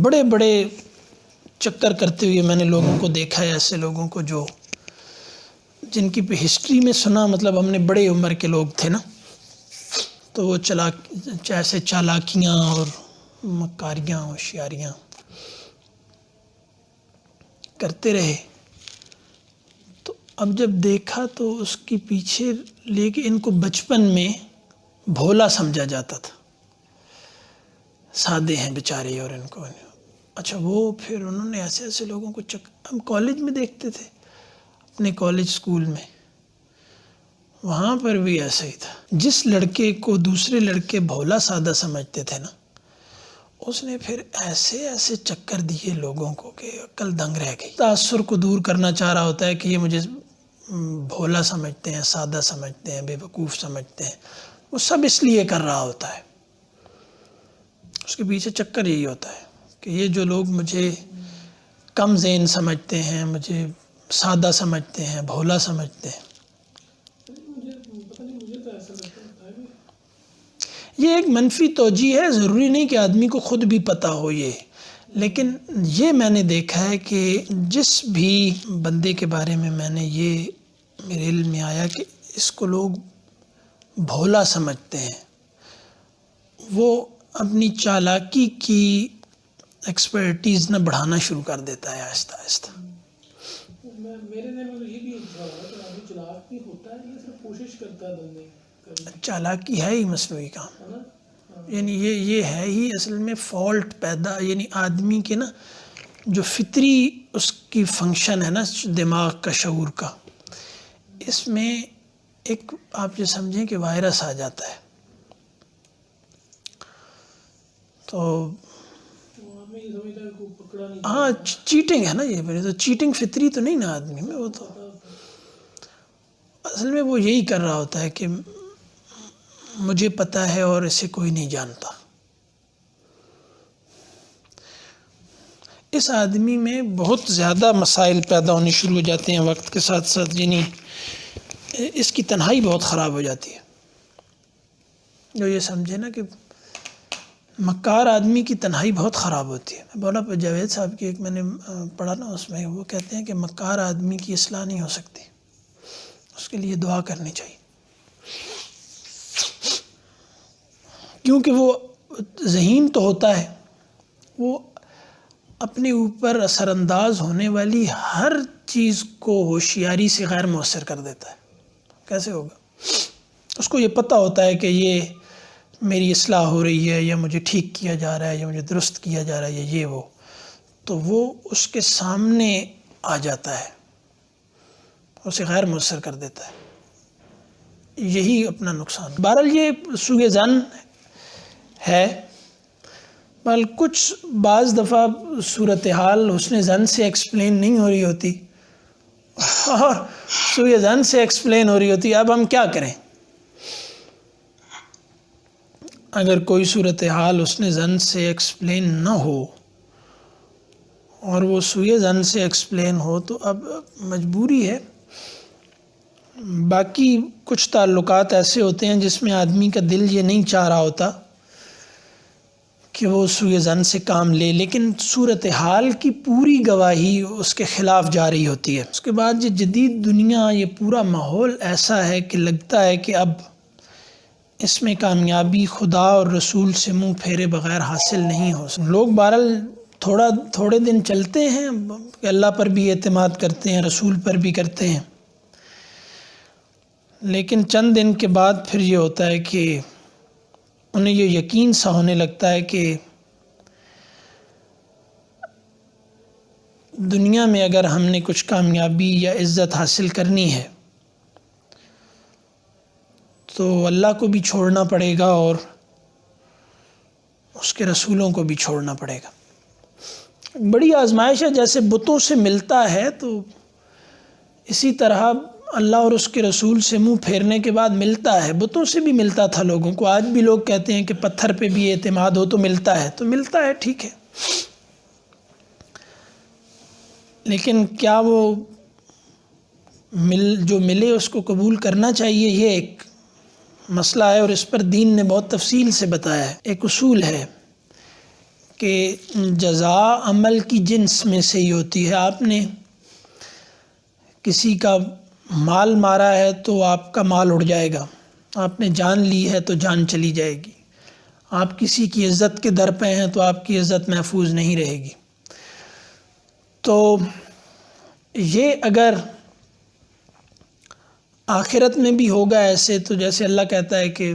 بڑے بڑے چکر کرتے ہوئے میں نے لوگوں کو دیکھا ہے، ایسے لوگوں کو جن کی ہسٹری میں سنا، مطلب ہم نے بڑے عمر کے لوگ تھے نا، تو وہ ایسے چالاکیاں اور مکاریاں ہوشیاریاں کرتے رہے۔ تو اب جب دیکھا تو اس کے پیچھے لے کے ان کو بچپن میں بھولا سمجھا جاتا تھا، سادے ہیں بیچارے، اور ان کو اچھا وہ پھر انہوں نے ایسے لوگوں کو ہم کالج میں دیکھتے تھے، اپنے کالج سکول میں، وہاں پر بھی ایسا ہی تھا۔ جس لڑکے کو دوسرے لڑکے بھولا سادہ سمجھتے تھے نا، اس نے پھر ایسے چکر دیے لوگوں کو کہ عقل دنگ رہ گئی۔ تاثر کو دور کرنا چاہ رہا ہوتا ہے کہ یہ مجھے بھولا سمجھتے ہیں، سادہ سمجھتے ہیں، بے وقوف سمجھتے ہیں، وہ سب اس لیے کر رہا ہوتا ہے، اس کے پیچھے چکر یہی ہوتا ہے کہ یہ جو لوگ مجھے کم ذہن سمجھتے ہیں، مجھے سادہ سمجھتے ہیں، بھولا سمجھتے ہیں۔ یہ ایک منفی توجیہ ہے، ضروری نہیں کہ آدمی کو خود بھی پتہ ہو یہ، لیکن یہ میں نے دیکھا ہے کہ جس بھی بندے کے بارے میں یہ میرے علم میں آیا کہ اس کو لوگ بھولا سمجھتے ہیں، وہ اپنی چالاکی کی ایکسپرٹیز نہ بڑھانا شروع کر دیتا ہے آہستہ آہستہ۔ میرے ذہن میں یہ بھی سوال ہے کہ آدمی چلاک بھی ہوتا ہے یا صرف کوشش کرتا ہے بننے کی؟ چالاکی ہے ہی مصنوعی کام، یعنی یہ ہے ہی اصل میں فالٹ پیدا، یعنی آدمی کے نا جو فطری اس کی فنکشن ہے نا دماغ کا، شعور کا، اس میں ایک آپ یہ سمجھیں کہ وائرس آ جاتا ہے۔ تو ہاں چیٹنگ ہے نا، یہ میرے تو چیٹنگ فطری تو نہیں نا آدمی میں، وہ تو اصل میں وہ یہی کر رہا ہوتا ہے کہ مجھے پتہ ہے اور اسے کوئی نہیں جانتا۔ اس آدمی میں بہت زیادہ مسائل پیدا ہونے شروع ہو جاتے ہیں وقت کے ساتھ ساتھ، یعنی اس کی تنہائی بہت خراب ہو جاتی ہے۔ جو یہ سمجھے نا کہ مکار آدمی کی تنہائی بہت خراب ہوتی ہے۔ مولانا جاوید صاحب کی ایک میں نے پڑھا نا، اس میں وہ کہتے ہیں کہ مکار آدمی کی اصلاح نہیں ہو سکتی، اس کے لیے دعا کرنی چاہیے، کیونکہ وہ ذہین تو ہوتا ہے، وہ اپنے اوپر اثر انداز ہونے والی ہر چیز کو ہوشیاری سے غیر مؤثر کر دیتا ہے۔ کیسے ہوگا؟ اس کو یہ پتہ ہوتا ہے کہ یہ میری اصلاح ہو رہی ہے، یا مجھے ٹھیک کیا جا رہا ہے، یا مجھے درست کیا جا رہا ہے، یا یہ وہ، تو وہ اس کے سامنے آ جاتا ہے، اسے غیر مؤثر کر دیتا ہے۔ یہی اپنا نقصان۔ بہرحال یہ سوء ظن ہے، بل کچھ بعض دفعہ صورتحال حسن ظن سے ایکسپلین نہیں ہو رہی ہوتی اور سوء ظن سے ایکسپلین ہو رہی ہوتی۔ اب ہم کیا کریں؟ اگر کوئی صورتحال حسن ظن سے ایکسپلین نہ ہو اور وہ سوء ظن سے ایکسپلین ہو تو اب مجبوری ہے۔ باقی کچھ تعلقات ایسے ہوتے ہیں جس میں آدمی کا دل یہ نہیں چاہ رہا ہوتا کہ وہ سوء ظن سے کام لے، لیکن صورتحال کی پوری گواہی اس کے خلاف جا رہی ہوتی ہے۔ اس کے بعد یہ جدید دنیا، یہ پورا ماحول ایسا ہے کہ لگتا ہے کہ اب اس میں کامیابی خدا اور رسول سے منہ پھیرے بغیر حاصل نہیں ہو سکتی۔ لوگ بہرحال تھوڑے دن چلتے ہیں کہ اللہ پر بھی اعتماد کرتے ہیں، رسول پر بھی کرتے ہیں، لیکن چند دن کے بعد پھر یہ ہوتا ہے کہ انہیں یہ یقین سا ہونے لگتا ہے کہ دنیا میں اگر ہم نے کچھ کامیابی یا عزت حاصل کرنی ہے تو اللہ کو بھی چھوڑنا پڑے گا اور اس کے رسولوں کو بھی چھوڑنا پڑے گا۔ بڑی آزمائش ہے، جیسے بتوں سے ملتا ہے تو اسی طرح اللہ اور اس کے رسول سے منہ پھیرنے کے بعد ملتا ہے۔ بتوں سے بھی ملتا تھا لوگوں کو، آج بھی لوگ کہتے ہیں کہ پتھر پہ بھی اعتماد ہو تو ملتا ہے، تو ملتا ہے، ٹھیک ہے، لیکن کیا وہ جو ملے اس کو قبول کرنا چاہیے، یہ ایک مسئلہ ہے، اور اس پر دین نے بہت تفصیل سے بتایا ہے۔ ایک اصول ہے کہ جزا عمل کی جنس میں سے ہی ہوتی ہے. آپ نے کسی کا مال مارا ہے تو آپ کا مال اڑ جائے گا، آپ نے جان لی ہے تو جان چلی جائے گی، آپ کسی کی عزت کے در پہ ہیں تو آپ کی عزت محفوظ نہیں رہے گی. تو یہ اگر آخرت میں بھی ہوگا ایسے، تو جیسے اللہ کہتا ہے کہ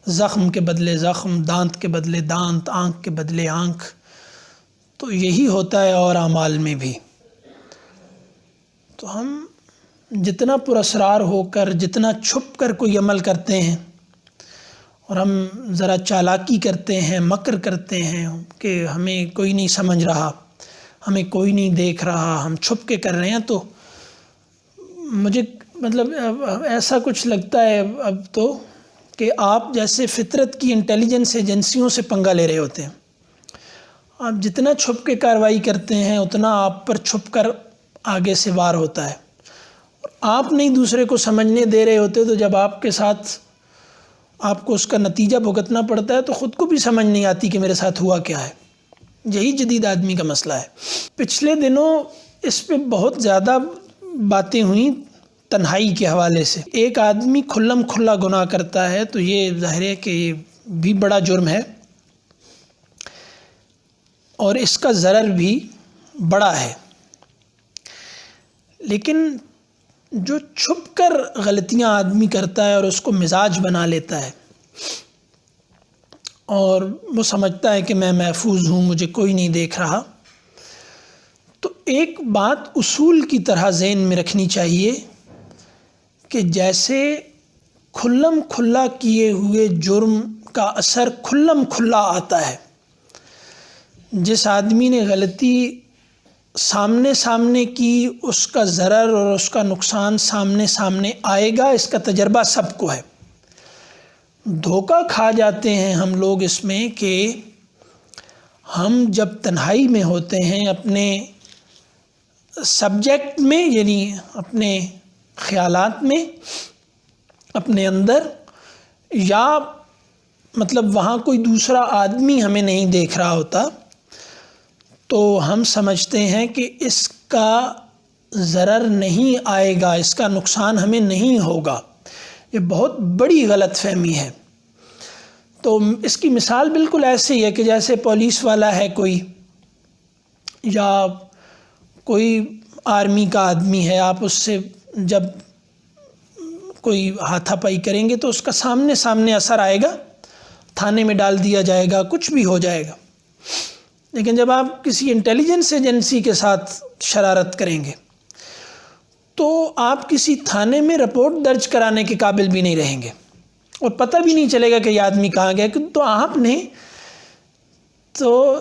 زخم کے بدلے زخم، دانت کے بدلے دانت، آنکھ کے بدلے آنکھ، تو یہی ہوتا ہے اور اعمال میں بھی. تو ہم جتنا پراسرار ہو کر، جتنا چھپ کر کوئی عمل کرتے ہیں، اور ہم ذرا چالاکی کرتے ہیں، مکر کرتے ہیں کہ ہمیں کوئی نہیں سمجھ رہا، ہمیں کوئی نہیں دیکھ رہا، ہم چھپ کے کر رہے ہیں، تو مجھے مطلب ایسا کچھ لگتا ہے اب تو کہ آپ جیسے فطرت کی انٹیلیجنس ایجنسیوں سے پنگا لے رہے ہوتے ہیں. آپ جتنا چھپ کے کارروائی کرتے ہیں اتنا آپ پر چھپ کر آگے سے وار ہوتا ہے. آپ نہیں دوسرے کو سمجھنے دے رہے ہوتے، تو جب آپ کے ساتھ آپ کو اس کا نتیجہ بھگتنا پڑتا ہے تو خود کو بھی سمجھ نہیں آتی کہ میرے ساتھ ہوا کیا ہے. یہی جدید آدمی کا مسئلہ ہے. پچھلے دنوں اس پہ بہت زیادہ باتیں ہوئیں تنہائی کے حوالے سے. ایک آدمی کھلم کھلا گناہ کرتا ہے تو یہ ظاہر ہے کہ یہ بھی بڑا جرم ہے، اور اس کا ضرر بھی بڑا ہے. لیکن جو چھپ کر غلطیاں آدمی کرتا ہے اور اس کو مزاج بنا لیتا ہے، اور وہ سمجھتا ہے کہ میں محفوظ ہوں، مجھے کوئی نہیں دیکھ رہا، تو ایک بات اصول کی طرح ذہن میں رکھنی چاہیے کہ جیسے کھلم کھلا کیے ہوئے جرم کا اثر کھلم کھلا آتا ہے، جس آدمی نے غلطی سامنے کی اس کا ضرر اور اس کا نقصان سامنے آئے گا. اس کا تجربہ سب کو ہے. دھوکہ کھا جاتے ہیں ہم لوگ اس میں کہ ہم جب تنہائی میں ہوتے ہیں اپنے سبجیکٹ میں، یعنی اپنے خیالات میں، اپنے اندر، یا مطلب وہاں کوئی دوسرا آدمی ہمیں نہیں دیکھ رہا ہوتا، تو ہم سمجھتے ہیں کہ اس کا ضرر نہیں آئے گا، اس کا نقصان ہمیں نہیں ہوگا. یہ بہت بڑی غلط فہمی ہے. تو اس کی مثال بالکل ایسے ہی ہے کہ جیسے پولیس والا ہے کوئی، یا کوئی آرمی کا آدمی ہے، آپ اس سے جب کوئی ہاتھا پائی کریں گے تو اس کا سامنے اثر آئے گا، تھانے میں ڈال دیا جائے گا، کچھ بھی ہو جائے گا. لیکن جب آپ کسی انٹیلیجنس ایجنسی کے ساتھ شرارت کریں گے تو آپ کسی تھانے میں رپورٹ درج کرانے کے قابل بھی نہیں رہیں گے، اور پتہ بھی نہیں چلے گا کہ یہ آدمی کہاں گیا. تو آپ نے تو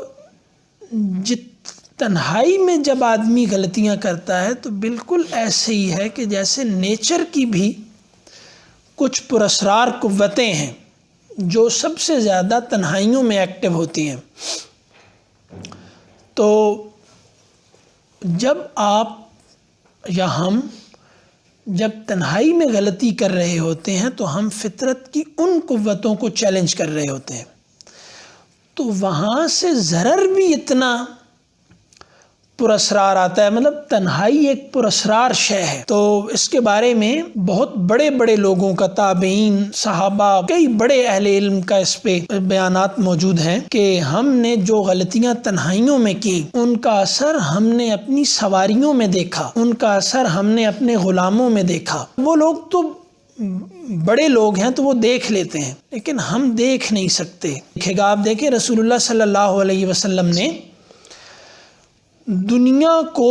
تنہائی میں جب آدمی غلطیاں کرتا ہے تو بالکل ایسے ہی ہے کہ جیسے نیچر کی بھی کچھ پراسرار قوتیں ہیں جو سب سے زیادہ تنہائیوں میں ایکٹیو ہوتی ہیں. تو جب آپ یا ہم جب تنہائی میں غلطی کر رہے ہوتے ہیں تو ہم فطرت کی ان قوتوں کو چیلنج کر رہے ہوتے ہیں، تو وہاں سے ضرر بھی اتنا پراسرار آتا ہے. مطلب تنہائی ایک پراسرار شے ہے. تو اس کے بارے میں بہت بڑے بڑے لوگوں کا، تابعین، صحابہ، کئی بڑے اہل علم کا اس پہ بیانات موجود ہیں کہ ہم نے جو غلطیاں تنہائیوں میں کی ان کا اثر ہم نے اپنی سواریوں میں دیکھا، ان کا اثر ہم نے اپنے غلاموں میں دیکھا. وہ لوگ تو بڑے لوگ ہیں تو وہ دیکھ لیتے ہیں، لیکن ہم دیکھ نہیں سکتے. دیکھے گا، آپ دیکھیں رسول اللہ صلی اللہ علیہ وسلم نے دنیا کو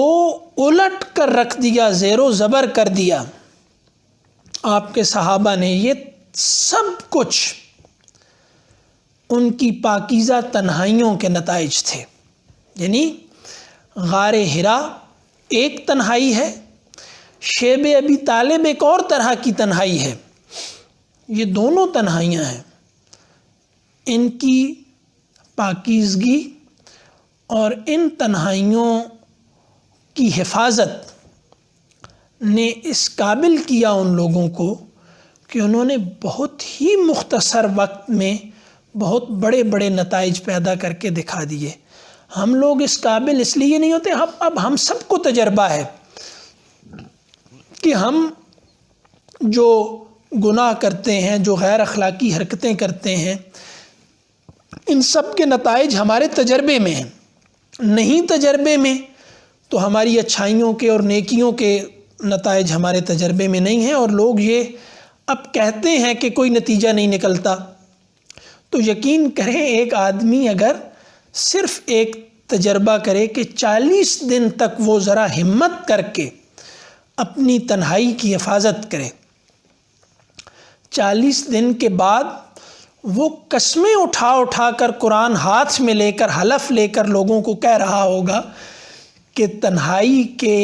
الٹ کر رکھ دیا، زیر و زبر کر دیا. آپ کے صحابہ نے یہ سب کچھ ان کی پاکیزہ تنہائیوں کے نتائج تھے. یعنی غار حرا ایک تنہائی ہے، شیب ابی طالب ایک اور طرح کی تنہائی ہے. یہ دونوں تنہائیاں ہیں. ان کی پاکیزگی اور ان تنہائیوں کی حفاظت نے اس قابل کیا ان لوگوں کو کہ انہوں نے بہت ہی مختصر وقت میں بہت بڑے بڑے نتائج پیدا کر کے دکھا دیے. ہم لوگ اس قابل اس لیے نہیں ہوتے. اب ہم سب کو تجربہ ہے کہ ہم جو گناہ کرتے ہیں، جو غیر اخلاقی حرکتیں کرتے ہیں، ان سب کے نتائج ہمارے تجربے میں ہیں. نہیں تجربے میں تو ہماری اچھائیوں کے اور نیکیوں کے نتائج ہمارے تجربے میں نہیں ہیں. اور لوگ یہ اب کہتے ہیں کہ کوئی نتیجہ نہیں نکلتا. تو یقین کریں ایک آدمی اگر صرف ایک تجربہ کرے کہ 40 دن تک وہ ذرا ہمت کر کے اپنی تنہائی کی حفاظت کرے، 40 دن کے بعد وہ قسمیں اٹھا اٹھا کر قرآن ہاتھ میں لے کر حلف لے کر لوگوں کو کہہ رہا ہوگا کہ تنہائی کے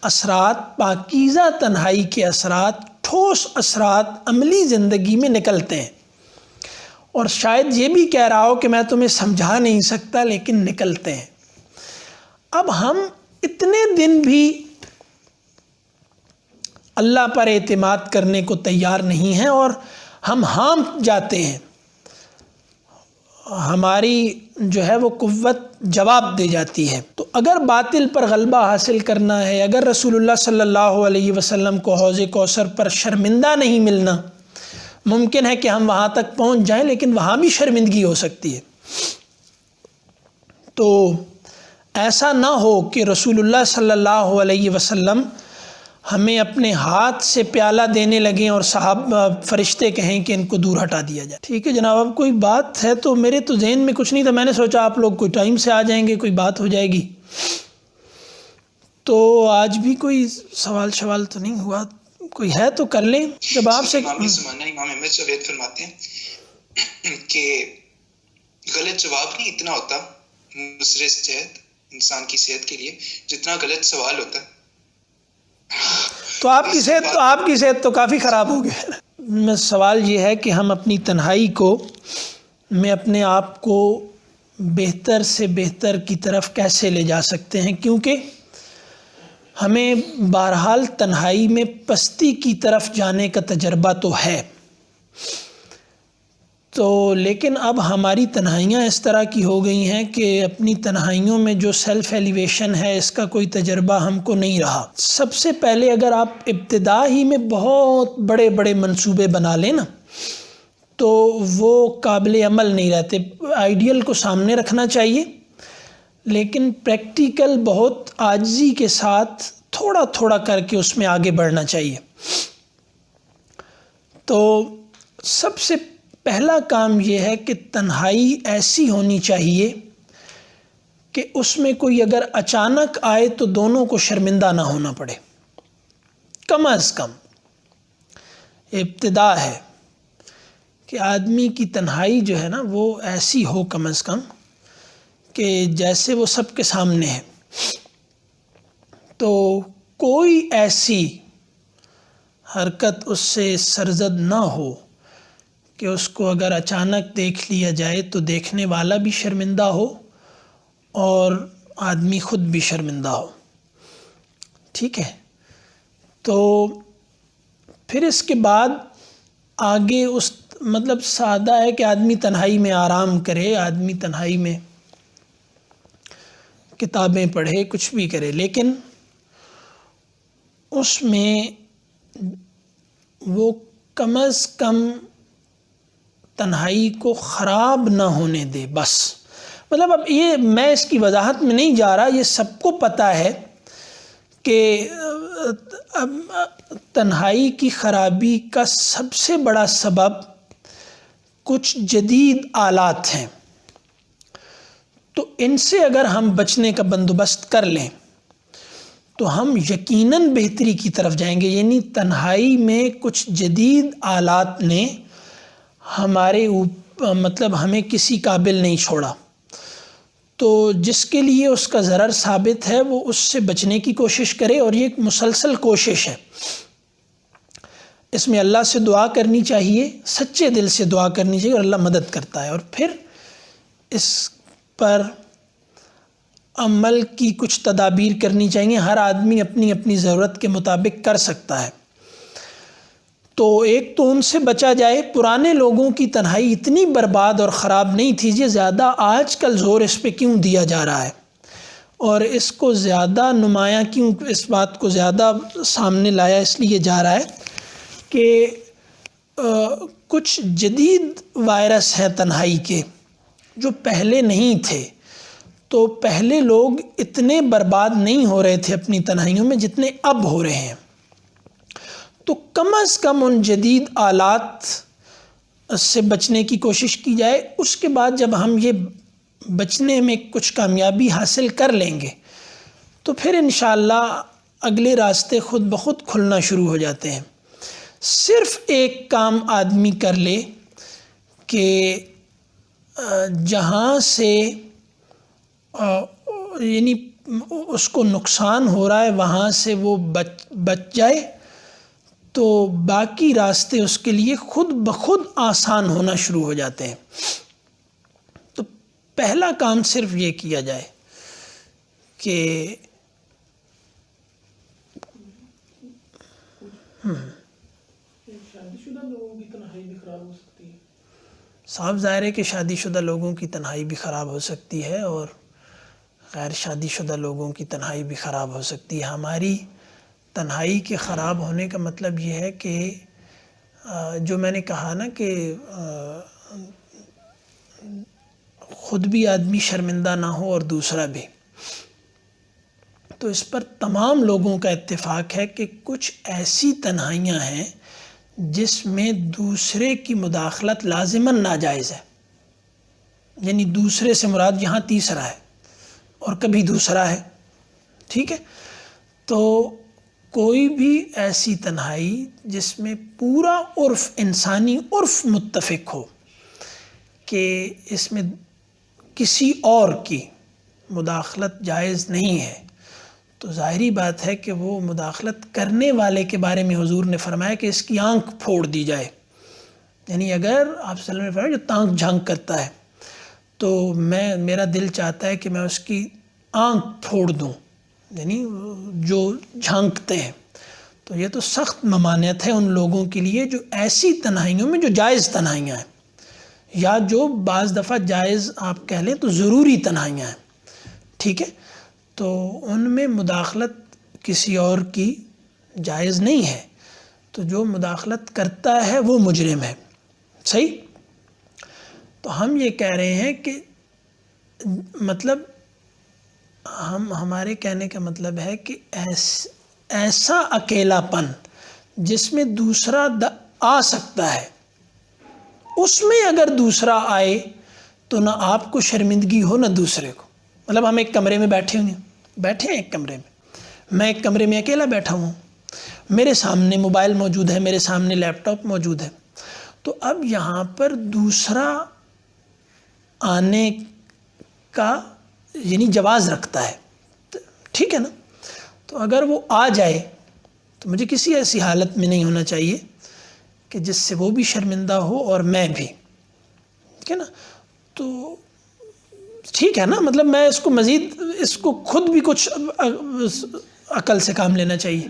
اثرات، پاکیزہ تنہائی کے اثرات، ٹھوس اثرات عملی زندگی میں نکلتے ہیں. اور شاید یہ بھی کہہ رہا ہو کہ میں تمہیں سمجھا نہیں سکتا لیکن نکلتے ہیں. اب ہم اتنے دن بھی اللہ پر اعتماد کرنے کو تیار نہیں ہیں اور ہم ہانپ جاتے ہیں. ہماری جو ہے وہ قوت جواب دے جاتی ہے. تو اگر باطل پر غلبہ حاصل کرنا ہے، اگر رسول اللہ صلی اللہ علیہ وسلم کو حوض کوثر پر شرمندہ نہیں ملنا، ممکن ہے کہ ہم وہاں تک پہنچ جائیں لیکن وہاں بھی شرمندگی ہو سکتی ہے. تو ایسا نہ ہو کہ رسول اللہ صلی اللہ علیہ وسلم ہمیں اپنے ہاتھ سے پیالہ دینے لگیں اور فرشتے کہیں کہ ان کو دور ہٹا دیا جائے. ٹھیک ہے جناب، اب کوئی بات ہے تو میرے تو ذہن میں کچھ نہیں تھا، میں نے سوچا آپ لوگ کوئی ٹائم سے آ جائیں گے، کوئی بات ہو جائے گی. تو آج بھی کوئی سوال تو نہیں ہوا، کوئی ہے تو کر لیں. جب آپ سے امام احمد جاوید فرماتے ہیں کہ غلط جواب نہیں اتنا ہوتا مضر صحت انسان کی صحت کے لیے جتنا غلط سوال ہوتا ہے. تو آپ کی صحت تو کافی خراب ہو گئی. سوال یہ ہے کہ ہم اپنی تنہائی میں اپنے آپ کو بہتر سے بہتر کی طرف کیسے لے جا سکتے ہیں، کیونکہ ہمیں بہرحال تنہائی میں پستی کی طرف جانے کا تجربہ تو ہے. تو لیکن اب ہماری تنہائیاں اس طرح کی ہو گئی ہیں کہ اپنی تنہائیوں میں جو سیلف ایلیویشن ہے اس کا کوئی تجربہ ہم کو نہیں رہا. سب سے پہلے اگر آپ ابتدا ہی میں بہت بڑے بڑے منصوبے بنا لیں نا تو وہ قابل عمل نہیں رہتے. آئیڈیل کو سامنے رکھنا چاہیے لیکن پریکٹیکل بہت عاجزی کے ساتھ تھوڑا تھوڑا کر کے اس میں آگے بڑھنا چاہیے. تو سب سے پہلا کام یہ ہے کہ تنہائی ایسی ہونی چاہیے کہ اس میں کوئی اگر اچانک آئے تو دونوں کو شرمندہ نہ ہونا پڑے. کم از کم ابتدا ہے کہ آدمی کی تنہائی جو ہے نا وہ ایسی ہو کم از کم کہ جیسے وہ سب کے سامنے ہے. تو کوئی ایسی حرکت اس سے سرزد نہ ہو کہ اس کو اگر اچانک دیکھ لیا جائے تو دیکھنے والا بھی شرمندہ ہو اور آدمی خود بھی شرمندہ ہو. ٹھیک ہے، تو پھر اس کے بعد آگے مطلب سادہ ہے کہ آدمی تنہائی میں آرام کرے، آدمی تنہائی میں کتابیں پڑھے، کچھ بھی کرے، لیکن اس میں وہ کم از کم تنہائی کو خراب نہ ہونے دے. بس مطلب اب یہ میں اس کی وضاحت میں نہیں جا رہا، یہ سب کو پتہ ہے کہ اب تنہائی کی خرابی کا سب سے بڑا سبب کچھ جدید آلات ہیں. تو ان سے اگر ہم بچنے کا بندوبست کر لیں تو ہم یقیناً بہتری کی طرف جائیں گے. یعنی تنہائی میں کچھ جدید آلات نے ہمارے مطلب ہمیں کسی قابل نہیں چھوڑا. تو جس کے لیے اس کا ضرر ثابت ہے وہ اس سے بچنے کی کوشش کرے، اور یہ ایک مسلسل کوشش ہے. اس میں اللہ سے دعا کرنی چاہیے، سچے دل سے دعا کرنی چاہیے، اور اللہ مدد کرتا ہے. اور پھر اس پر عمل کی کچھ تدابیر کرنی چاہیے. ہر آدمی اپنی اپنی ضرورت کے مطابق کر سکتا ہے. تو ایک تو ان سے بچا جائے. پرانے لوگوں کی تنہائی اتنی برباد اور خراب نہیں تھی. یہ زیادہ آج کل زور اس پہ کیوں دیا جا رہا ہے اور اس کو زیادہ نمایاں کیوں, اس بات کو زیادہ سامنے لایا اس لیے جا رہا ہے کہ کچھ جدید وائرس ہیں تنہائی کے جو پہلے نہیں تھے. تو پہلے لوگ اتنے برباد نہیں ہو رہے تھے اپنی تنہائیوں میں جتنے اب ہو رہے ہیں. تو کم از کم ان جدید آلات سے بچنے کی کوشش کی جائے. اس کے بعد جب ہم یہ بچنے میں کچھ کامیابی حاصل کر لیں گے تو پھر انشاءاللہ اگلے راستے خود بخود کھلنا شروع ہو جاتے ہیں. صرف ایک کام آدمی کر لے کہ جہاں سے یعنی اس کو نقصان ہو رہا ہے وہاں سے وہ بچ جائے تو باقی راستے اس کے لیے خود بخود آسان ہونا شروع ہو جاتے ہیں. تو پہلا کام صرف یہ کیا جائے کہ شادی شدہ لوگوں کی تنہائی بھی خراب ہو سکتی ہے. صاف ظاہر ہے کہ شادی شدہ لوگوں کی تنہائی بھی خراب ہو سکتی ہے اور غیر شادی شدہ لوگوں کی تنہائی بھی خراب ہو سکتی ہے. ہماری تنہائی کے خراب ہونے کا مطلب یہ ہے کہ جو میں نے کہا نا کہ خود بھی آدمی شرمندہ نہ ہو اور دوسرا بھی. تو اس پر تمام لوگوں کا اتفاق ہے کہ کچھ ایسی تنہائیاں ہیں جس میں دوسرے کی مداخلت لازماً ناجائز ہے. یعنی دوسرے سے مراد یہاں تیسرا ہے اور کبھی دوسرا ہے. ٹھیک ہے. تو کوئی بھی ایسی تنہائی جس میں پورا عرف, انسانی عرف متفق ہو کہ اس میں کسی اور کی مداخلت جائز نہیں ہے, تو ظاہری بات ہے کہ وہ مداخلت کرنے والے کے بارے میں حضور نے فرمایا کہ اس کی آنکھ پھوڑ دی جائے. یعنی اگر آپ صلی اللہ علیہ وسلم نے فرمایا جو تانک جھانک کرتا ہے تو میرا دل چاہتا ہے کہ میں اس کی آنکھ پھوڑ دوں, یعنی جو جھانکتے ہیں. تو یہ تو سخت ممانعت ہے ان لوگوں کے لیے جو ایسی تنہائیوں میں جو جائز تنہائیاں ہیں یا جو بعض دفعہ جائز آپ کہہ لیں تو ضروری تنہائیاں ہیں. ٹھیک ہے. تو ان میں مداخلت کسی اور کی جائز نہیں ہے. تو جو مداخلت کرتا ہے وہ مجرم ہے. صحیح. تو ہم یہ کہہ رہے ہیں کہ مطلب ہمارے کہنے کا مطلب ہے کہ ایسا اکیلا پن جس میں دوسرا آ سکتا ہے, اس میں اگر دوسرا آئے تو نہ آپ کو شرمندگی ہو نہ دوسرے کو. مطلب ہم ایک کمرے میں بیٹھے ہیں ایک کمرے میں, میں ایک کمرے میں اکیلا بیٹھا ہوں, میرے سامنے موبائل موجود ہے, میرے سامنے لیپ ٹاپ موجود ہے. تو اب یہاں پر دوسرا آنے کا یعنی جواز رکھتا ہے. ٹھیک ہے نا. تو اگر وہ آ جائے تو مجھے کسی ایسی حالت میں نہیں ہونا چاہیے کہ جس سے وہ بھی شرمندہ ہو اور میں بھی. ٹھیک ہے نا. تو ٹھیک ہے نا. مطلب میں اس کو مزید اس کو خود بھی کچھ عقل سے کام لینا چاہیے.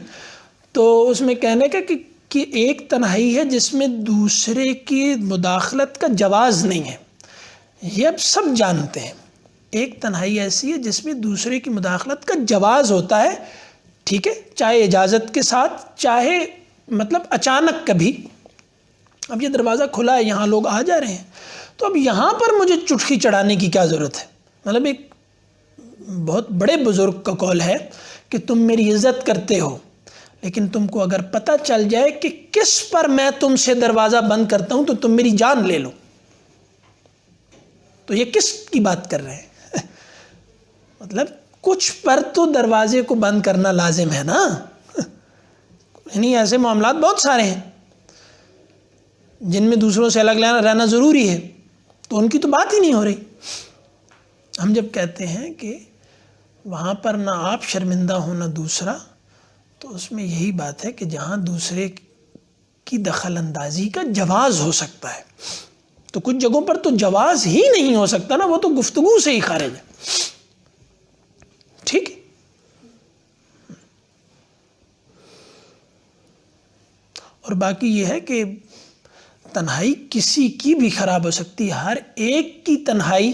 تو اس میں کہنے کا کہ ایک تنہائی ہے جس میں دوسرے کی مداخلت کا جواز نہیں ہے. یہ اب سب جانتے ہیں. ایک تنہائی ایسی ہے جس میں دوسرے کی مداخلت کا جواز ہوتا ہے. ٹھیک ہے. چاہے اجازت کے ساتھ چاہے مطلب اچانک کبھی. اب یہ دروازہ کھلا ہے, یہاں لوگ آ جا رہے ہیں, تو اب یہاں پر مجھے چٹکی چڑھانے کی کیا ضرورت ہے. مطلب ایک بہت بڑے بزرگ کا قول ہے کہ تم میری عزت کرتے ہو, لیکن تم کو اگر پتہ چل جائے کہ کس پر میں تم سے دروازہ بند کرتا ہوں تو تم میری جان لے لو. تو یہ کس کی بات کر رہے ہیں؟ مطلب کچھ پر تو دروازے کو بند کرنا لازم ہے نا. یعنی ایسے معاملات بہت سارے ہیں جن میں دوسروں سے الگ رہنا ضروری ہے, تو ان کی تو بات ہی نہیں ہو رہی. ہم جب کہتے ہیں کہ وہاں پر نہ آپ شرمندہ ہو نہ دوسرا, تو اس میں یہی بات ہے کہ جہاں دوسرے کی دخل اندازی کا جواز ہو سکتا ہے, تو کچھ جگہوں پر تو جواز ہی نہیں ہو سکتا نا, وہ تو گفتگو سے ہی خارج ہے. ٹھیک. اور اور باقی یہ ہے کہ تنہائی کسی کی بھی خراب ہو سکتی ہے، ہر ایک کی تنہائی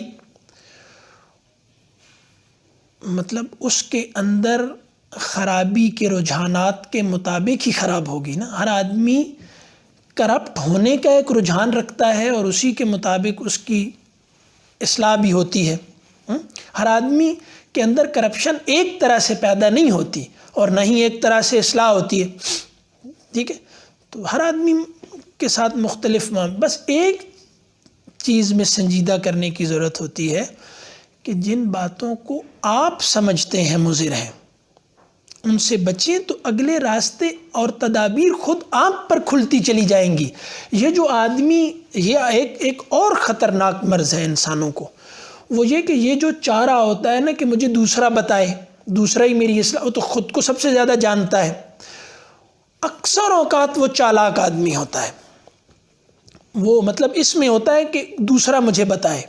مطلب اس کے اندر خرابی کے رجحانات کے مطابق ہی خراب ہوگی نا. ہر آدمی کرپٹ ہونے کا ایک رجحان رکھتا ہے اور اسی کے مطابق اس کی اصلاح بھی ہوتی ہے. ہر آدمی کے اندر کرپشن ایک طرح سے پیدا نہیں ہوتی اور نہ ہی ایک طرح سے اصلاح ہوتی ہے. ٹھیک ہے، تو ہر آدمی کے ساتھ مختلف بس ایک چیز میں سنجیدہ کرنے کی ضرورت ہوتی ہے کہ جن باتوں کو آپ سمجھتے ہیں مضر ہیں ان سے بچیں، تو اگلے راستے اور تدابیر خود آپ پر کھلتی چلی جائیں گی. یہ جو آدمی، یہ ایک اور خطرناک مرض ہے انسانوں کو، وہ یہ کہ یہ جو چاہ رہا ہوتا ہے نا کہ مجھے دوسرا بتائے، دوسرا ہی میری اصلاح، وہ تو خود کو سب سے زیادہ جانتا ہے. اکثر اوقات وہ چالاک آدمی ہوتا ہے، وہ مطلب اس میں ہوتا ہے کہ دوسرا مجھے بتائے.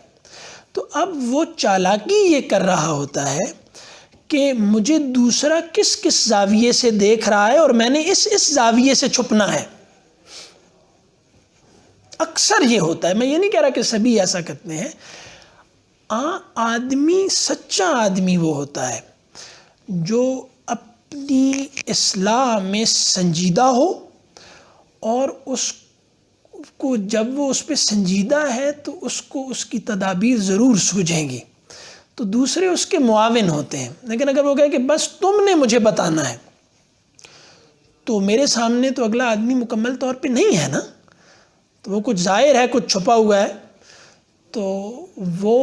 تو اب وہ چالاکی یہ کر رہا ہوتا ہے کہ مجھے دوسرا کس کس زاویے سے دیکھ رہا ہے اور میں نے اس زاویے سے چھپنا ہے. اکثر یہ ہوتا ہے، میں یہ نہیں کہہ رہا کہ سبھی ایسا کرتے ہیں. آدمی، سچا آدمی وہ ہوتا ہے جو اپنی اصلاح میں سنجیدہ ہو، اور اس کو جب وہ اس پہ سنجیدہ ہے تو اس کو اس کی تدابیر ضرور سوجھیں گی، تو دوسرے اس کے معاون ہوتے ہیں. لیکن اگر وہ کہے کہ بس تم نے مجھے بتانا ہے، تو میرے سامنے تو اگلا آدمی مکمل طور پہ نہیں ہے نا، تو وہ کچھ ظاہر ہے، کچھ چھپا ہوا ہے. تو وہ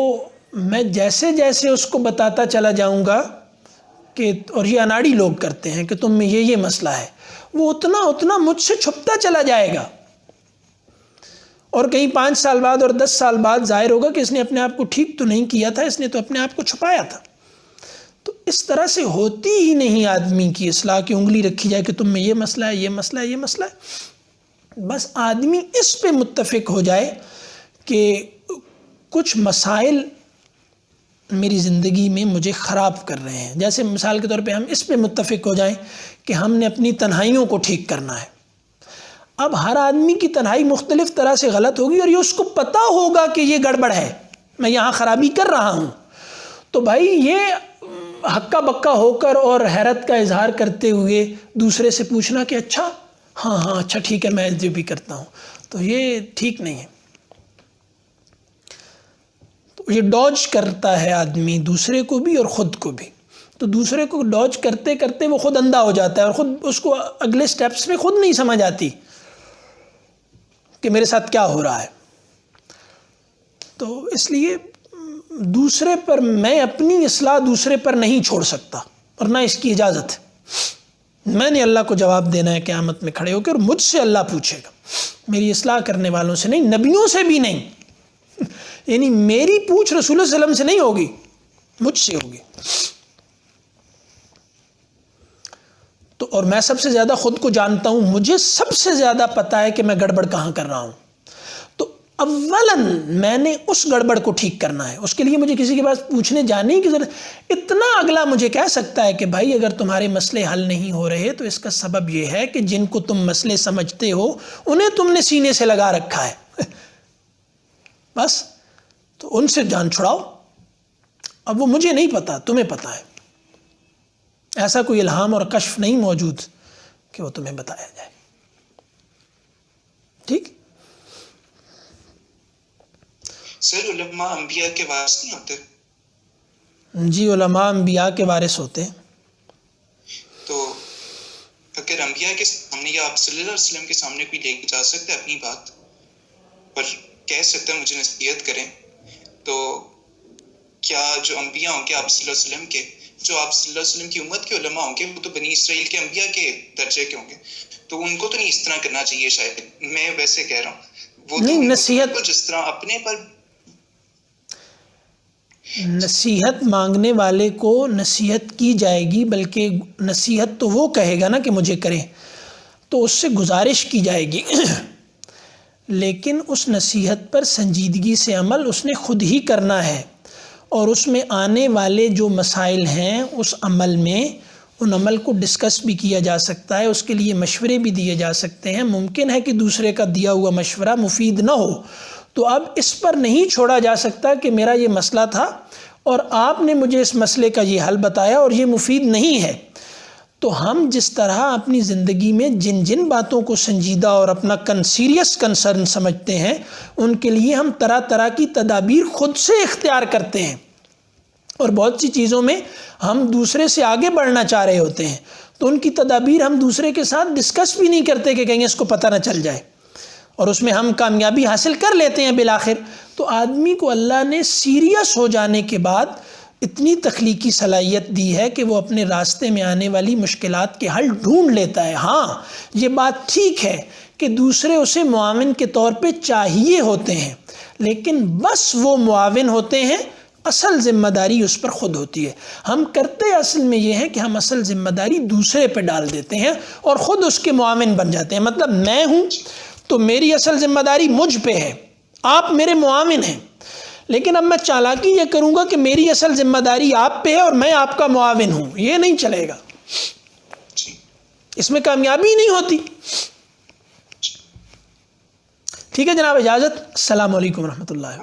میں جیسے جیسے اس کو بتاتا چلا جاؤں گا کہ، اور یہ اناڑی لوگ کرتے ہیں کہ تم میں یہ مسئلہ ہے، وہ اتنا اتنا مجھ سے چھپتا چلا جائے گا، اور کہیں 5 سال بعد اور 10 سال بعد ظاہر ہوگا کہ اس نے اپنے آپ کو ٹھیک تو نہیں کیا تھا، اس نے تو اپنے آپ کو چھپایا تھا. تو اس طرح سے ہوتی ہی نہیں آدمی کی اصلاح کی انگلی رکھی جائے کہ تم میں یہ مسئلہ ہے، یہ مسئلہ ہے، یہ مسئلہ ہے. بس آدمی اس پہ متفق ہو جائے کہ کچھ مسائل میری زندگی میں مجھے خراب کر رہے ہیں. جیسے مثال کے طور پہ ہم اس پہ متفق ہو جائیں کہ ہم نے اپنی تنہائیوں کو ٹھیک کرنا ہے. اب ہر آدمی کی تنہائی مختلف طرح سے غلط ہوگی اور یہ اس کو پتہ ہوگا کہ یہ گڑبڑ ہے، میں یہاں خرابی کر رہا ہوں. تو بھائی یہ ہکا بکا ہو کر اور حیرت کا اظہار کرتے ہوئے دوسرے سے پوچھنا کہ اچھا ہاں اچھا ٹھیک ہے میں جو بھی کرتا ہوں، تو یہ ٹھیک نہیں ہے. تو یہ ڈاج کرتا ہے آدمی دوسرے کو بھی اور خود کو بھی. تو دوسرے کو ڈاج کرتے کرتے وہ خود اندھا ہو جاتا ہے اور خود اس کو اگلے سٹیپس میں خود نہیں سمجھ آتی کہ میرے ساتھ کیا ہو رہا ہے. تو اس لیے دوسرے پر، میں اپنی اصلاح دوسرے پر نہیں چھوڑ سکتا اور نہ اس کی اجازت ہے. میں نے اللہ کو جواب دینا ہے قیامت میں کھڑے ہو کے، اور مجھ سے اللہ پوچھے گا، میری اصلاح کرنے والوں سے نہیں، نبیوں سے بھی نہیں. یعنی میری پوچھ رسول اللہ صلی اللہ علیہ وسلم سے نہیں ہوگی، مجھ سے ہوگی. تو اور میں سب سے زیادہ خود کو جانتا ہوں، مجھے سب سے زیادہ پتہ ہے کہ میں گڑبڑ کہاں کر رہا ہوں. تو اولاً میں نے اس گڑبڑ کو ٹھیک کرنا ہے، اس کے لیے مجھے کسی کے پاس پوچھنے جانے کی ضرورت. اتنا اگلا مجھے کہہ سکتا ہے کہ بھائی اگر تمہارے مسئلے حل نہیں ہو رہے تو اس کا سبب یہ ہے کہ جن کو تم مسئلے سمجھتے ہو انہیں تم نے سینے سے لگا رکھا ہے. بس تو ان سے جان چھڑاؤ. اب وہ مجھے نہیں پتا، تمہیں پتا ہے. ایسا کوئی الہام اور کشف نہیں موجود کہ وہ تمہیں بتایا جائے. ٹھیک. سر علماء انبیاء کے وارث نہیں ہوتے؟ جی علماء انبیاء کے وارث ہوتے ہیں. تو اگر انبیاء کے سامنے یا آپ صلی اللہ علیہ وسلم کے سامنے کوئی لے کے جا سکتا ہے اپنی بات پر کہہ سکتا ہے مجھے نصیحت کریں، تو کیا جو انبیاء ہوں گے آپ صلی اللہ علیہ وسلم کے، جو آپ صلی اللہ علیہ وسلم کی امت کے علماء ہوں گے، وہ تو بنی اسرائیل کے انبیاء کے درجے کے ہوں گے، تو ان کو تو نہیں اس طرح کرنا چاہیے شاید. میں ویسے کہہ رہا ہوں، وہ نہیں، تو نصیحت جس طرح اپنے پر نصیحت مانگنے والے کو نصیحت کی جائے گی، بلکہ نصیحت تو وہ کہے گا نا کہ مجھے کریں، تو اس سے گزارش کی جائے گی. لیکن اس نصیحت پر سنجیدگی سے عمل اس نے خود ہی کرنا ہے، اور اس میں آنے والے جو مسائل ہیں اس عمل میں ان عمل کو ڈسکس بھی کیا جا سکتا ہے، اس کے لیے مشورے بھی دیے جا سکتے ہیں۔ ممکن ہے کہ دوسرے کا دیا ہوا مشورہ مفید نہ ہو، تو اب اس پر نہیں چھوڑا جا سکتا کہ میرا یہ مسئلہ تھا اور آپ نے مجھے اس مسئلے کا یہ حل بتایا اور یہ مفید نہیں ہے۔ تو ہم جس طرح اپنی زندگی میں جن جن باتوں کو سنجیدہ اور اپنا سیریس کنسرن سمجھتے ہیں، ان کے لیے ہم طرح طرح کی تدابیر خود سے اختیار کرتے ہیں، اور بہت سی چیزوں میں ہم دوسرے سے آگے بڑھنا چاہ رہے ہوتے ہیں تو ان کی تدابیر ہم دوسرے کے ساتھ ڈسکس بھی نہیں کرتے کہ کہیں اس کو پتہ نہ چل جائے، اور اس میں ہم کامیابی حاصل کر لیتے ہیں بالآخر۔ تو آدمی کو اللہ نے سیریس ہو جانے کے بعد اتنی تخلیقی صلاحیت دی ہے کہ وہ اپنے راستے میں آنے والی مشکلات کے حل ڈھونڈ لیتا ہے۔ ہاں، یہ بات ٹھیک ہے کہ دوسرے اسے معاون کے طور پہ چاہیے ہوتے ہیں، لیکن بس وہ معاون ہوتے ہیں، اصل ذمہ داری اس پر خود ہوتی ہے۔ ہم کرتے اصل میں یہ ہے کہ ہم اصل ذمہ داری دوسرے پہ ڈال دیتے ہیں اور خود اس کے معاون بن جاتے ہیں۔ مطلب میں ہوں تو میری اصل ذمہ داری مجھ پہ ہے، آپ میرے معاون ہیں، لیکن اب میں چالاکی یہ کروں گا کہ میری اصل ذمہ داری آپ پہ ہے اور میں آپ کا معاون ہوں، یہ نہیں چلے گا، اس میں کامیابی نہیں ہوتی۔ ٹھیک ہے جناب، اجازت۔ السلام علیکم ورحمۃ اللہ۔